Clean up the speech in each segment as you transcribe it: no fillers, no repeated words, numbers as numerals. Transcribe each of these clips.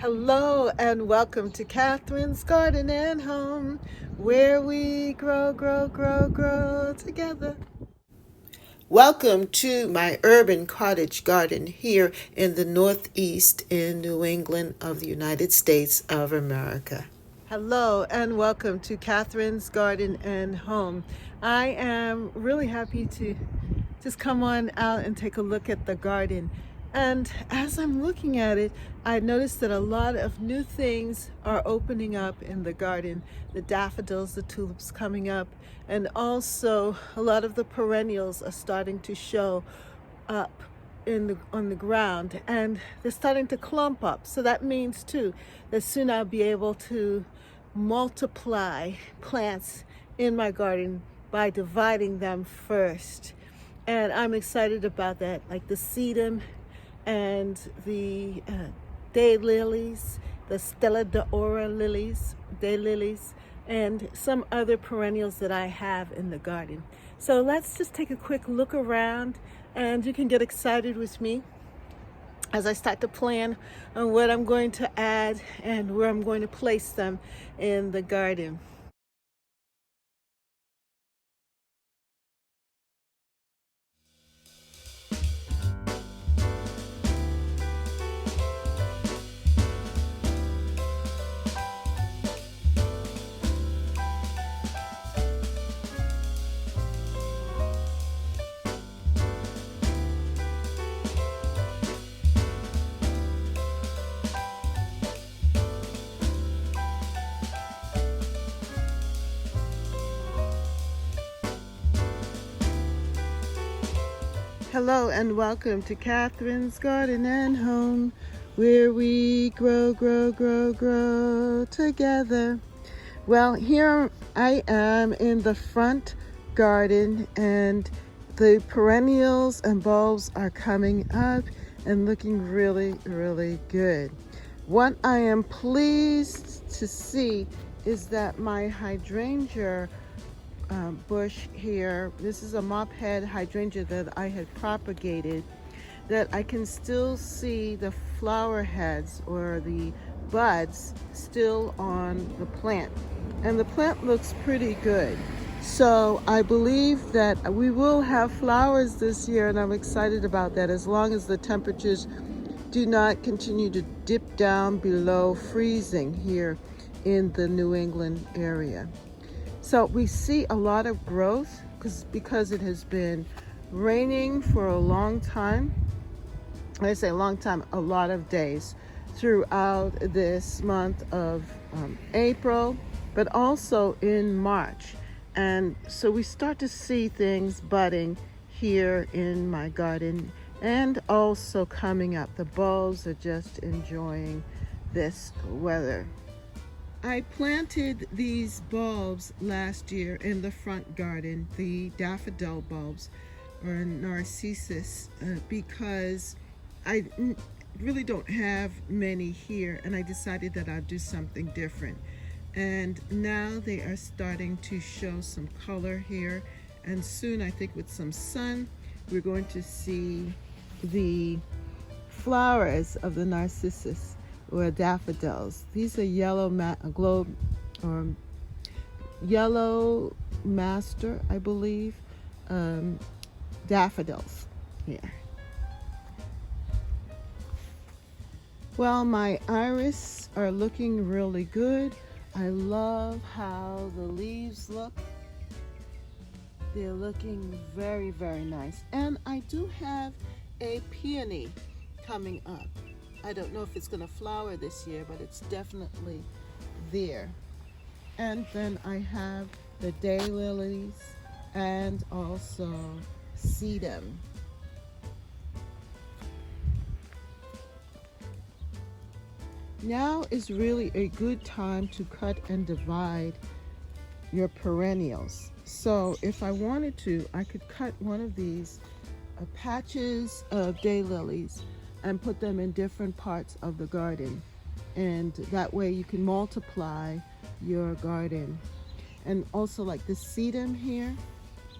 Hello and welcome to Catherine's Garden and Home, where we grow together. Welcome to my urban cottage garden here in the Northeast in New England of the United States of America. Hello and welcome to Catherine's Garden and Home. I am really happy to just come on out and take a look at the garden. And as I'm looking at it, I noticed that a lot of new things are opening up in the garden. The daffodils, the tulips coming up, and also a lot of the perennials are starting to show up on the ground, and they're starting to clump up. So that means too that soon I'll be able to multiply plants in my garden by dividing them first. And I'm excited about that, like the sedum and the daylilies, the Stella d'Oro lilies, daylilies, and some other perennials that I have in the garden. So let's just take a quick look around, and you can get excited with me as I start to plan on what I'm going to add and where I'm going to place them in the garden. Hello and welcome to Catherine's Garden and Home, where we grow together. Well, here I am in the front garden, and the perennials and bulbs are coming up and looking really good. What I am pleased to see is that my hydrangea bush here, this is a mop head hydrangea that I had propagated, that I can still see the flower heads or the buds still on the plant, and the plant looks pretty good. So I believe that we will have flowers this year, and I'm excited about that, as long as the temperatures do not continue to dip down below freezing here in the New England area. So we see a lot of growth because it has been raining for a long time. When I say a long time, a lot of days throughout this month of April, but also in March. And so we start to see things budding here in my garden and also coming up. The bulbs are just enjoying this weather. I planted these bulbs last year in the front garden, the daffodil bulbs or narcissus, because I really don't have many here, and I decided that I'd do something different. And now they are starting to show some color here, and soon, I think with some sun, we're going to see the flowers of the narcissus or daffodils. These are yellow yellow master, I believe, daffodils here. Well, my iris are looking really good. I love how the leaves look. They're looking very nice. And I do have a peony coming up. I don't know if it's going to flower this year, but it's definitely there. And then I have the daylilies and also sedum. Now is really a good time to cut and divide your perennials. So if I wanted to, I could cut one of these patches of daylilies and put them in different parts of the garden, and that way you can multiply your garden. And also, like the sedum here,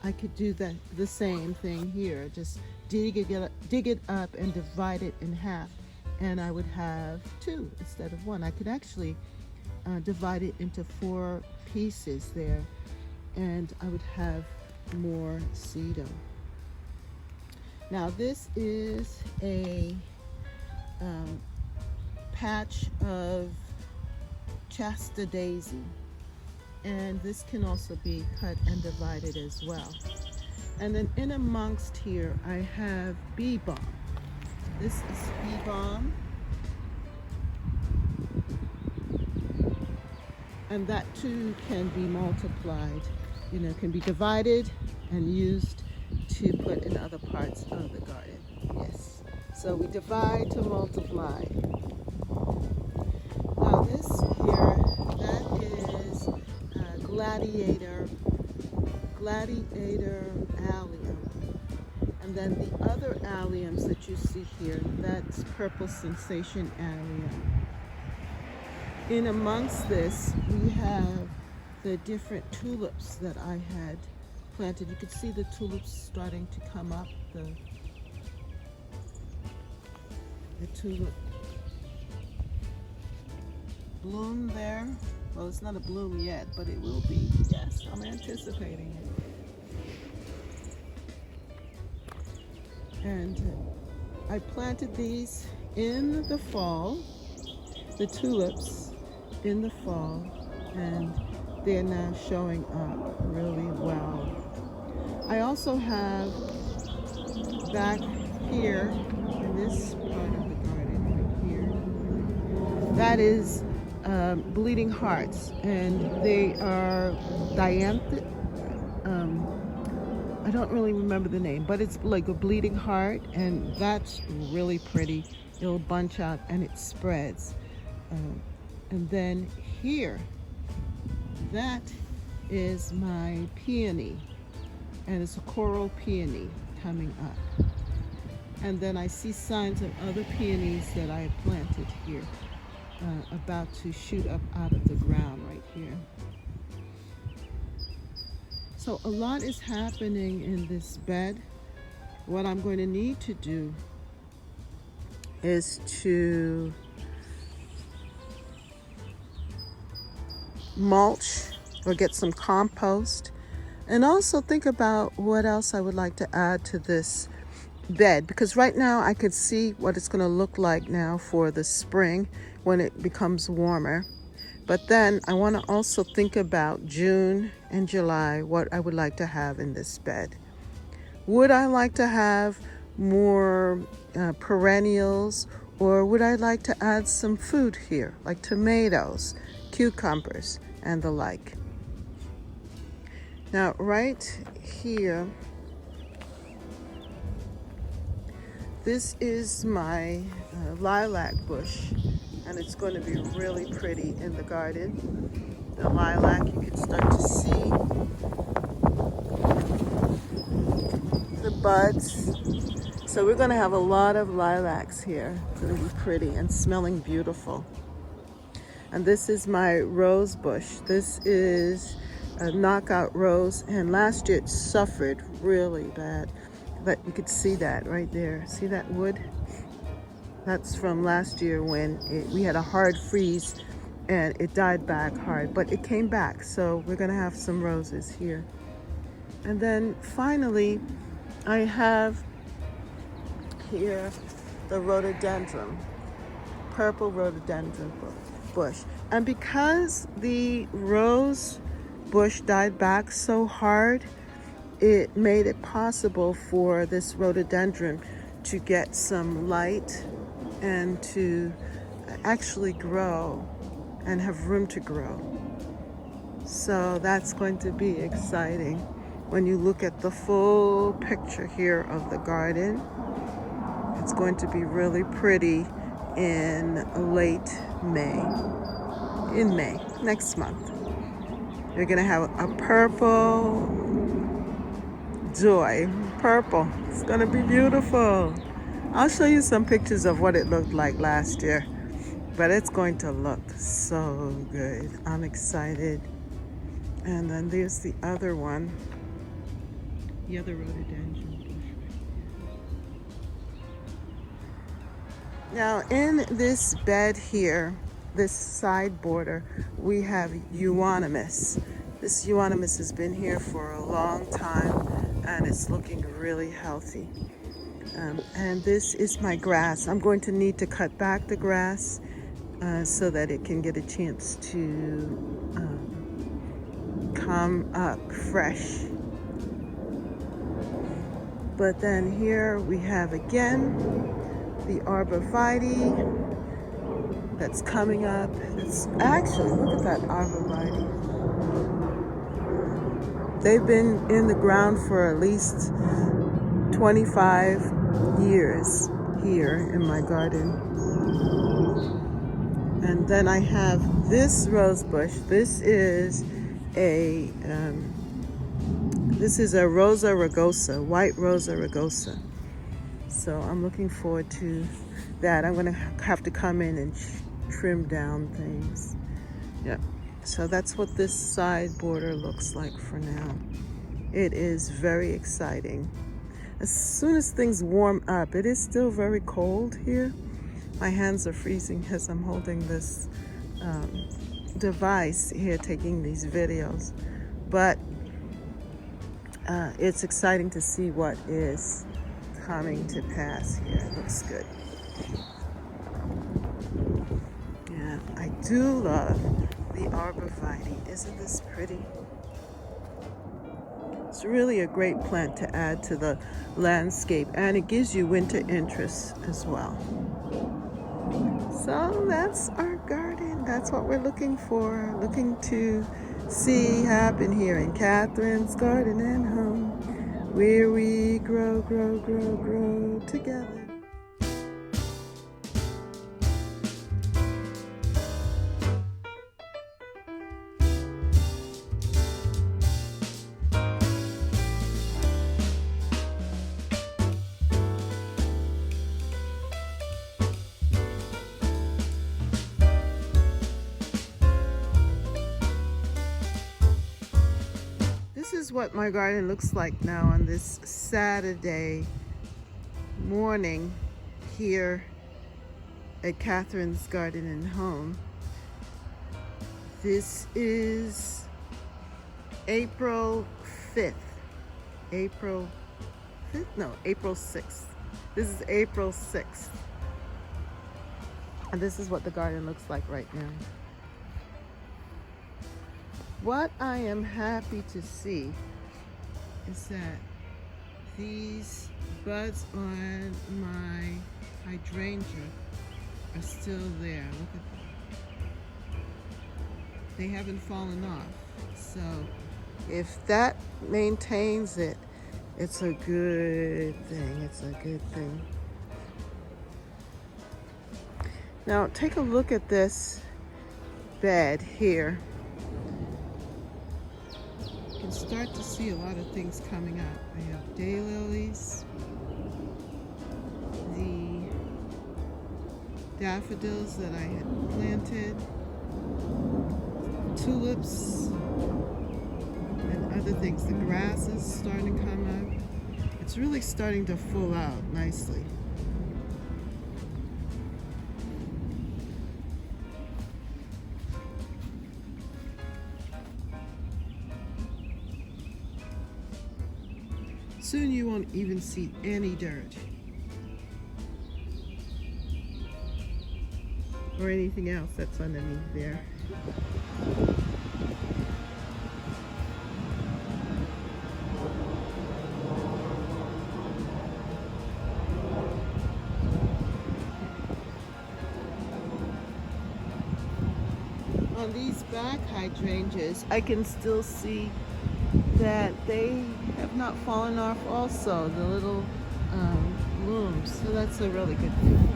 I could do the same thing here. Just dig it up and divide it in half and I would have two instead of one. I could actually divide it into 4 pieces there, and I would have more sedum. Now this is a patch of Chasta daisy, and this can also be cut and divided as well. And then in amongst here I have bee balm. This is bee balm, and that too can be multiplied, can be divided and used to put in other parts of the garden. Yes, so we divide to multiply. Now this here, that is gladiator allium. And then the other alliums that you see here, that's purple sensation allium. In amongst this, we have the different tulips that I had planted. You can see the tulips starting to come up, the tulip bloom there. Well, it's not a bloom yet, but it will be. Yes, I'm anticipating it. And I planted these in the fall, the tulips in the fall, and they're now showing up really well. I also have back here in this part of the garden right here, that is bleeding hearts, and they are dianthic. I don't really remember the name, but it's like a bleeding heart, and that's really pretty. It'll bunch out and it spreads. And then here, that is my peony, and it's a coral peony coming up. And then I see signs of other peonies that I have planted here, about to shoot up out of the ground right here. So a lot is happening in this bed. What I'm going to need to do is to mulch or get some compost, and also think about what else I would like to add to this bed, because right now I could see what it's going to look like now for the spring when it becomes warmer. But then I want to also think about June and July, what I would like to have in this bed. Would I like to have more perennials, or would I like to add some food here, like tomatoes, cucumbers, and the like? Now, right here, this is my lilac bush, and it's going to be really pretty in the garden. The lilac, you can start to see the buds. So we're going to have a lot of lilacs here. It's going to be pretty and smelling beautiful. And this is my rose bush. This is a knockout rose, and last year it suffered really bad. But you could see that right there. See that wood? That's from last year when we had a hard freeze and it died back hard, but it came back. So we're gonna have some roses here. And then finally, I have here the rhododendron, purple rhododendron bush. And because the rose bush died back so hard, it made it possible for this rhododendron to get some light and to actually grow and have room to grow. So that's going to be exciting when you look at the full picture here of the garden. It's going to be really pretty in late May, next month. You're gonna have a purple joy, purple. It's gonna be beautiful. I'll show you some pictures of what it looked like last year, but it's going to look so good. I'm excited. And then there's the other one, the other rhododendron bush right here. Now in this bed here, this side border, we have euonymus. This euonymus has been here for a long time and it's looking really healthy. And this is my grass. I'm going to need to cut back the grass so that it can get a chance to come up fresh. But then here we have again the arborvitae that's coming up. It's actually, look at that arborvitae. They've been in the ground for at least 25 years here in my garden. And then I have this rose bush. This is a Rosa rugosa, white Rosa rugosa. So I'm looking forward to that. I'm going to have to come in and trim down things. Yep. So that's what this side border looks like for now. It is very exciting. As soon as things warm up, it is still very cold here. My hands are freezing as I'm holding this device here, taking these videos. But it's exciting to see what is coming to pass here. It looks good. Yeah, I do love the arborvitae. Isn't this pretty? It's really a great plant to add to the landscape, and it gives you winter interest as well. So that's our garden. That's what we're looking for. Looking to see happen here in Catherine's Garden and Home, where we grow, grow, grow, grow together. This is what my garden looks like now on this Saturday morning here at Catherine's Garden and Home. This is April 5th. April 5th? No, April 6th. This is April 6th. And this is what the garden looks like right now. What I am happy to see is that these buds on my hydrangea are still there. Look at them. They haven't fallen off. So if that maintains it, it's a good thing. It's a good thing. Now take a look at this bed here. You can start to see a lot of things coming up. I have daylilies, the daffodils that I had planted, tulips, and other things. The grass is starting to come up. It's really starting to full out nicely. Soon you won't even see any dirt or anything else that's underneath there. On these back hydrangeas, I can still see that they have not fallen off also, the little blooms. So that's a really good thing.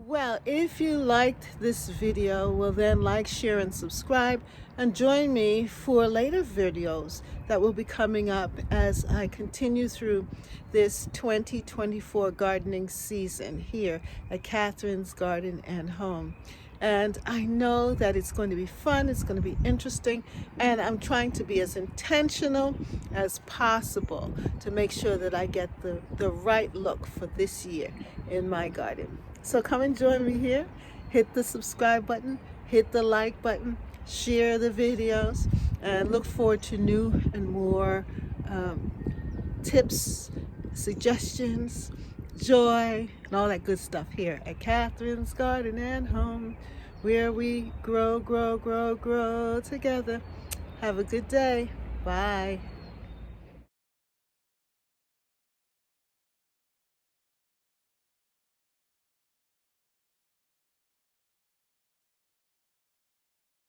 Well, if you liked this video, well then like, share, and subscribe, and join me for later videos that will be coming up as I continue through this 2024 gardening season here at Catherine's Garden and Home. And I know that it's going to be fun, it's going to be interesting, and I'm trying to be as intentional as possible to make sure that I get the right look for this year in my garden. So come and join me here. Hit the subscribe button, hit the like button, share the videos, and look forward to new and more tips, suggestions, joy, and all that good stuff here at Catherine's Garden and Home, where we grow, grow, grow, grow together. Have a good day. Bye.